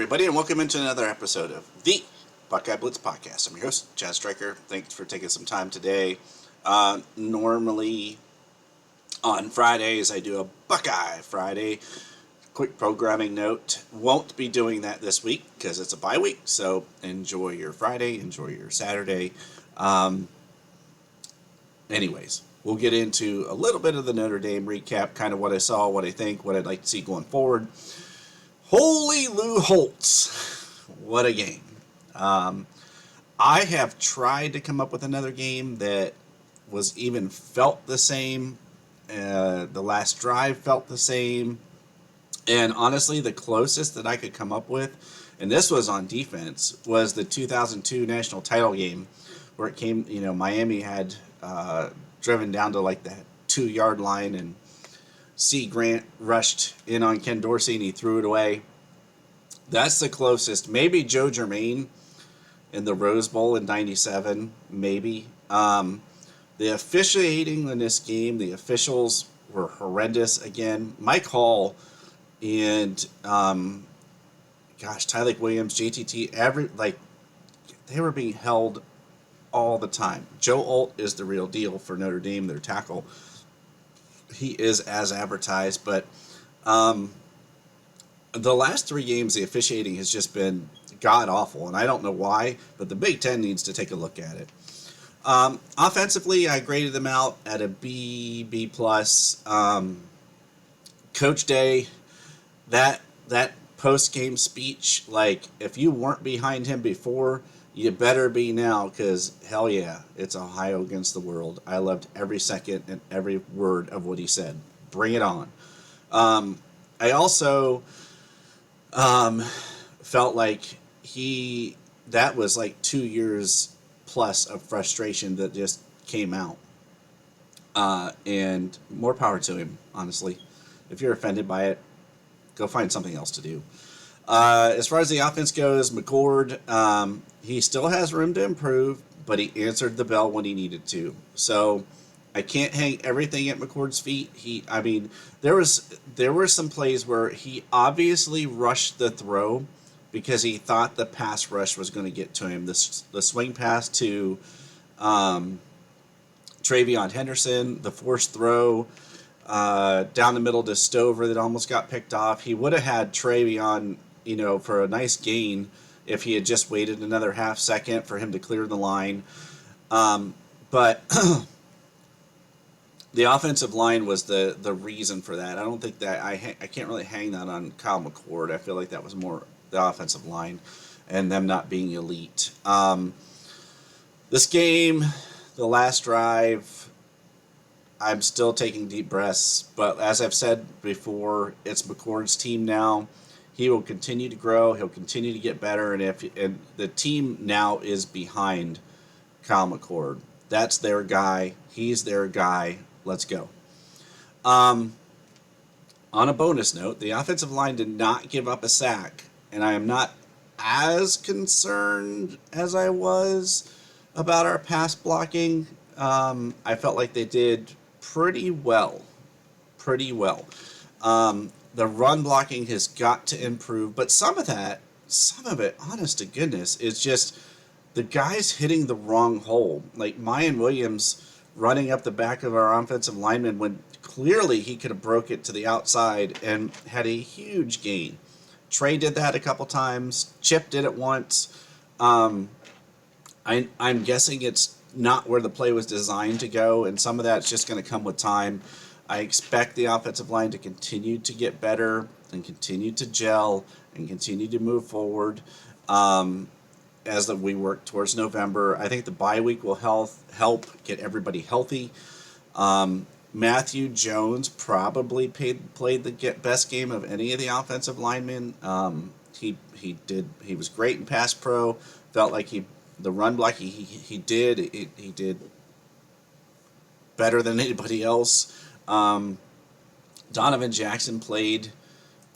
everybody, and welcome into another episode of the Buckeye Blitz podcast. I'm your host, Chad Stryker. Thanks for taking some time today. Normally on Fridays, I do a Buckeye Friday. Quick programming note, won't be doing that this week because it's a bye week, so enjoy your Friday, enjoy your Saturday. Anyways, we'll get into a little bit of the Notre Dame recap, kind of what I saw, what I think, what I'd like to see going forward. Holy Lou Holtz. What a game. I have tried to come up with another game that was even felt the same. The last drive felt the same. And honestly, the closest that I could come up with, and this was on defense, was the 2002 national title game where it came, Miami had driven down to like that 2-yard line and C. Grant rushed in on Ken Dorsey and he threw it away. That's the closest. Maybe Joe Germain in the Rose Bowl in 97, maybe. The officiating in this game, the officials were horrendous again. Mike Hall and, Tylik Williams, JTT, they were being held all the time. Joe Alt is the real deal for Notre Dame, their tackle. He is as advertised, but the last 3 games, the officiating has just been god-awful, and I don't know why, but the Big Ten needs to take a look at it. Offensively, I graded them out at a B+. Coach Day, that post-game speech, if you weren't behind him before, you better be now, because hell yeah, it's Ohio against the world. I loved every second and every word of what he said. Bring it on. I also felt like that was like 2 years plus of frustration that just came out. And more power to him, honestly. If you're offended by it, go find something else to do. As far as the offense goes, McCord, he still has room to improve, but he answered the bell when he needed to. So I can't hang everything at McCord's feet. There were some plays where he obviously rushed the throw because he thought the pass rush was going to get to him. The swing pass to Travion Henderson, the forced throw down the middle to Stover that almost got picked off. He would have had Travion, for a nice gain if he had just waited another half second for him to clear the line. But the offensive line was the reason for that. I don't think that I can't really hang that on Kyle McCord. I feel like that was more the offensive line and them not being elite. This game, the last drive, I'm still taking deep breaths. But as I've said before, it's McCord's team now. He will continue to grow. He'll continue to get better. And the team now is behind Kyle McCord. That's their guy. He's their guy. Let's go. On a bonus note, the offensive line did not give up a sack, and I am not as concerned as I was about our pass blocking. I felt like they did pretty well. The run blocking has got to improve, but some of it, honest to goodness, is just the guys hitting the wrong hole. Like Mayan Williams running up the back of our offensive lineman when clearly he could have broke it to the outside and had a huge gain. Trey did that a couple times. Chip did it once. I'm guessing it's not where the play was designed to go, and some of that's just going to come with time. I expect the offensive line to continue to get better and continue to gel and continue to move forward as we work towards November. I think the bye week will help get everybody healthy. Matthew Jones probably played the best game of any of the offensive linemen. He was great in pass pro. Felt like the run block he did better than anybody else. Donovan Jackson played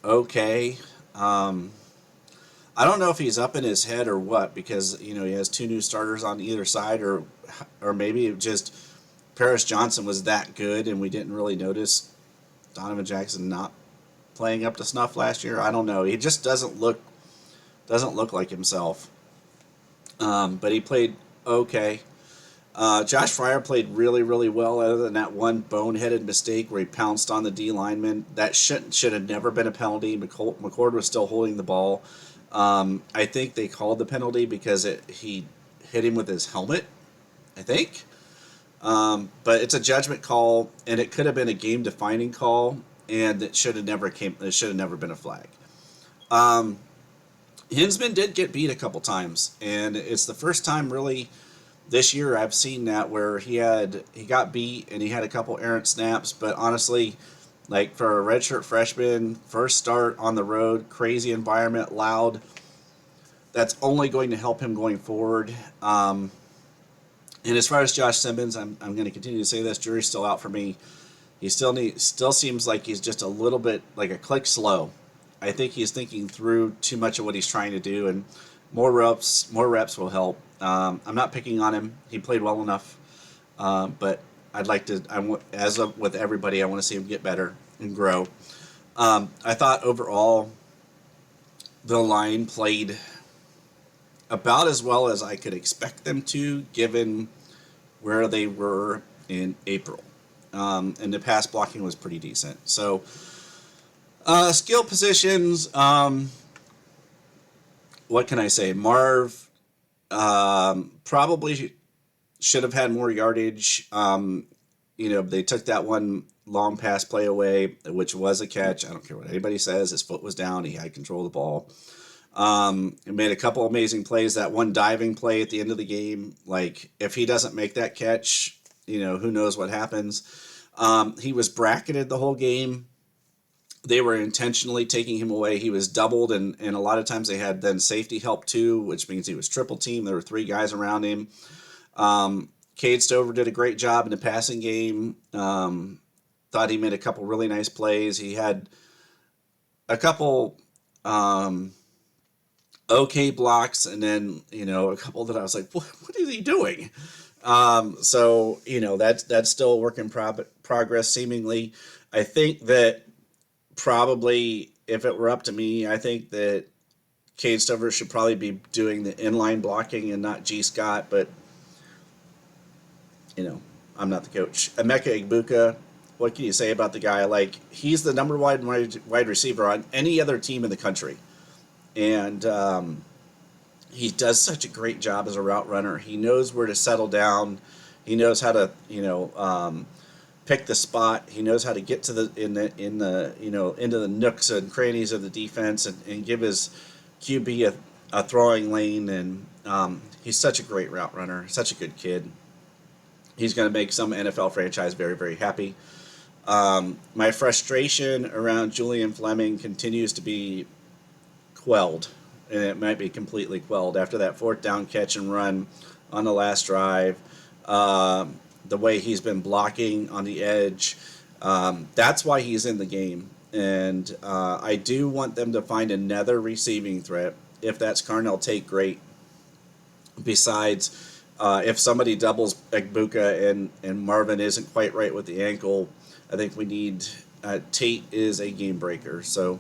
okay. I don't know if he's up in his head or what, because he has 2 new starters on either side, or maybe it just Paris Johnson was that good and we didn't really notice Donovan Jackson not playing up to snuff last year. I don't know. He just doesn't look Doesn't look like himself. But he played okay. Josh Fryer played really, really well, other than that one boneheaded mistake where he pounced on the D lineman. That should have never been a penalty. McCord was still holding the ball. I think they called the penalty because he hit him with his helmet, I think. But it's a judgment call, and it could have been a game-defining call, and it should have never been a flag. Hinsman did get beat a couple times, and it's the first time really this year I've seen that where he got beat and he had a couple errant snaps. But honestly, like for a redshirt freshman, first start on the road, crazy environment, loud, that's only going to help him going forward. And as far as Josh Simmons, I'm going to continue to say this. Jury's still out for me. He still seems like he's just a little bit like a click slow. I think he's thinking through too much of what he's trying to do, and more reps will help. I'm not picking on him. He played well enough, but I'd like to. With everybody, I want to see him get better and grow. I thought overall the line played about as well as I could expect them to, given where they were in April. And the pass blocking was pretty decent. So, skill positions, what can I say? Marv probably should have had more yardage. They took that one long pass play away, which was a catch. I don't care what anybody says. His foot was down. He had control of the ball. He made a couple amazing plays. That one diving play at the end of the game, like if he doesn't make that catch, who knows what happens. He was bracketed the whole game. They were intentionally taking him away. He was doubled, and a lot of times they had then safety help too, which means he was triple teamed. There were 3 guys around him. Cade Stover did a great job in the passing game. Thought he made a couple really nice plays. He had a couple okay blocks, and then a couple that I was like, what is he doing? So that's still a work in progress seemingly. I think that probably, if it were up to me, I think that Cade Stover should probably be doing the inline blocking and not G. Scott, but I'm not the coach. Emeka Egbuka, what can you say about the guy? Like, he's the number one wide receiver on any other team in the country. And he does such a great job as a route runner. He knows where to settle down. He knows how to, pick the spot. He knows how to get to into the nooks and crannies of the defense and give his QB a throwing lane. And he's such a great route runner. Such a good kid. He's going to make some NFL franchise very, very happy. My frustration around Julian Fleming continues to be quelled, and it might be completely quelled after that 4th down catch and run on the last drive. The way he's been blocking on the edge, that's why he's in the game. And I do want them to find another receiving threat. If that's Carnell Tate, great. Besides, if somebody doubles Egbuka and Marvin isn't quite right with the ankle, I think we need Tate is a game breaker. So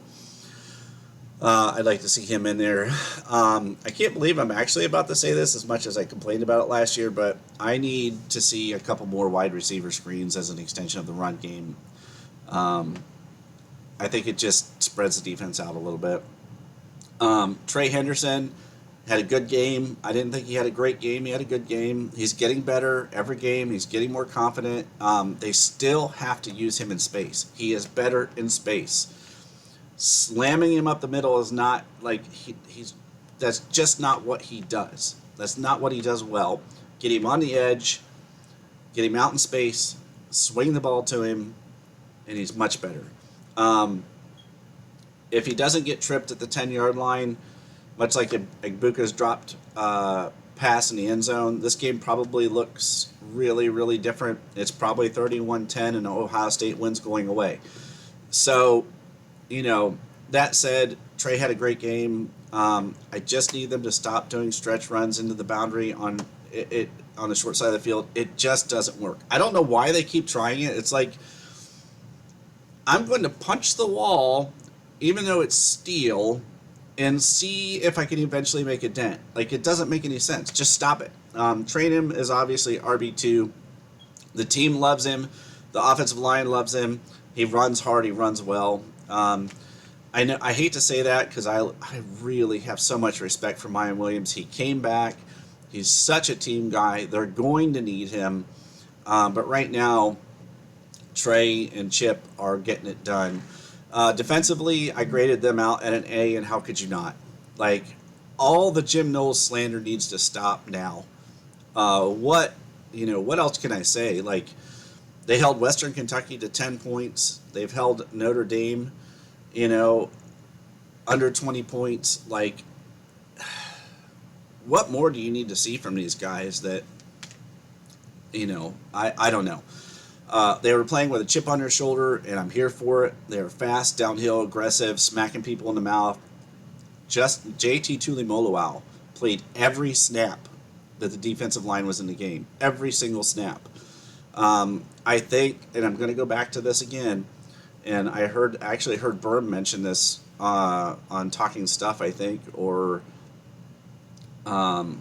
I'd like to see him in there. I can't believe I'm actually about to say this as much as I complained about it last year, but I need to see a couple more wide receiver screens as an extension of the run game. I think it just spreads the defense out a little bit. Trey Henderson had a good game. I didn't think he had a great game. He had a good game. He's getting better every game. He's getting more confident. They still have to use him in space. He is better in space. Slamming him up the middle is not like that's just not what he does. That's not what he does well. Get him on the edge, get him out in space, swing the ball to him, and he's much better. If he doesn't get tripped at the 10-yard line, much like Egbuka's dropped pass in the end zone, this game probably looks really, really different. It's probably 31-10 and Ohio State wins going away. So, that said, Trey had a great game. I just need them to stop doing stretch runs into the boundary on the short side of the field. It just doesn't work. I don't know why they keep trying it. It's like, I'm going to punch the wall, even though it's steel, and see if I can eventually make a dent. Like, it doesn't make any sense. Just stop it. Train him as obviously RB2. The team loves him. The offensive line loves him. He runs hard. He runs well. I know I hate to say that because I really have so much respect for Mayan Williams. He came back. He's such a team guy. They're going to need him. But right now, Trey and Chip are getting it done. Defensively, I graded them out at an A, and how could you not? Like, all the Jim Knowles slander needs to stop now. What else can I say? Like, they held Western Kentucky to 10 points. They've held Notre Dame, under 20 points. Like, what more do you need to see from these guys that, I don't know. They were playing with a chip on their shoulder, and I'm here for it. They were fast, downhill, aggressive, smacking people in the mouth. Just JT Tuimoloau played every snap that the defensive line was in the game. Every single snap. I think, and I'm going to go back to this again, and I actually heard Berm mention this on Talking Stuff, I think, or well,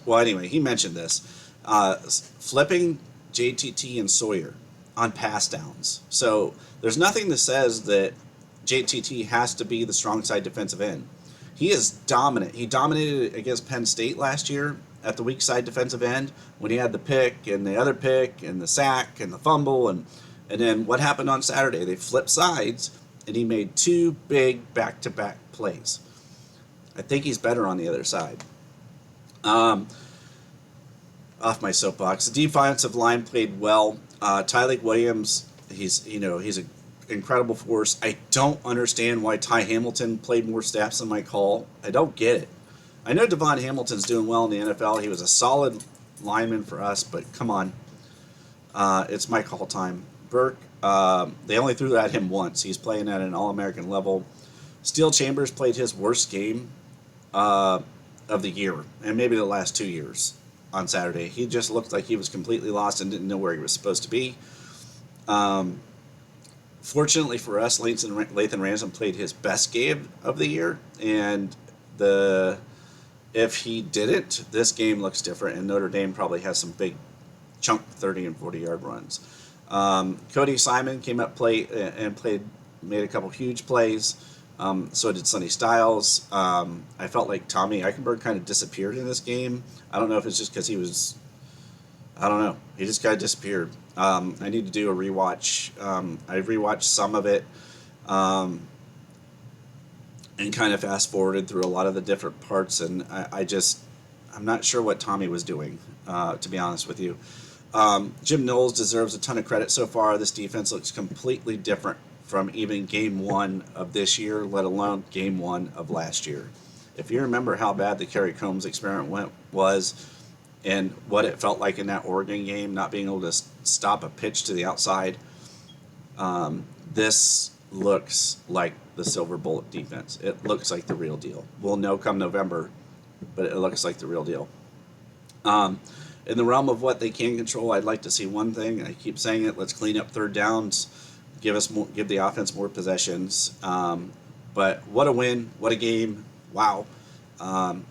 anyway, he mentioned this. Flipping JTT and Sawyer on pass downs. So there's nothing that says that JTT has to be the strong side defensive end. He is dominant. He dominated against Penn State last year at the weak side defensive end when he had the pick and the other pick and the sack and the fumble. And then what happened on Saturday? They flipped sides, and he made 2 big back-to-back plays. I think he's better on the other side. Off my soapbox. The defensive line played well. Tyleik Williams, he's an incredible force. I don't understand why Ty Hamilton played more snaps than Mike Hall. I don't get it. I know Devon Hamilton's doing well in the NFL. He was a solid lineman for us, but come on. It's Mike Hall time. Burke, they only threw at him once. He's playing at an All-American level. Steel Chambers played his worst game of the year, and maybe the last 2 years on Saturday. He just looked like he was completely lost and didn't know where he was supposed to be. Fortunately for us, Lathan Ransom played his best game of the year, and if he didn't, this game looks different, and Notre Dame probably has some big chunk 30 and 40-yard runs. Cody Simon came up made a couple huge plays. So did Sonny Styles. I felt like Tommy Eichenberg kind of disappeared in this game. I don't know if it's just because he just kind of disappeared. I need to do a rewatch. I rewatched some of it and kind of fast forwarded through a lot of the different parts, and I'm not sure what Tommy was doing, to be honest with you. Jim Knowles deserves a ton of credit so far. This defense looks completely different from even game 1 of this year, let alone game 1 of last year. If you remember how bad the Kerry Combs experiment was and what it felt like in that Oregon game, not being able to stop a pitch to the outside, this looks like the Silver Bullet defense. It looks like the real deal. We'll know come November, but it looks like the real deal. In the realm of what they can control, I'd like to see one thing. I keep saying it. Let's clean up third downs. Give the offense more possessions. But what a win! What a game! Wow. I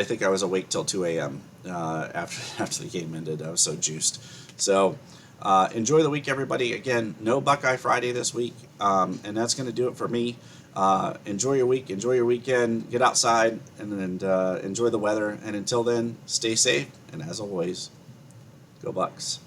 think I was awake till 2 a.m. After the game ended. I was so juiced. So enjoy the week, everybody. Again, no Buckeye Friday this week, and that's going to do it for me. Enjoy your week. Enjoy your weekend. Get outside and enjoy the weather. And until then, stay safe. And as always, go Bucks.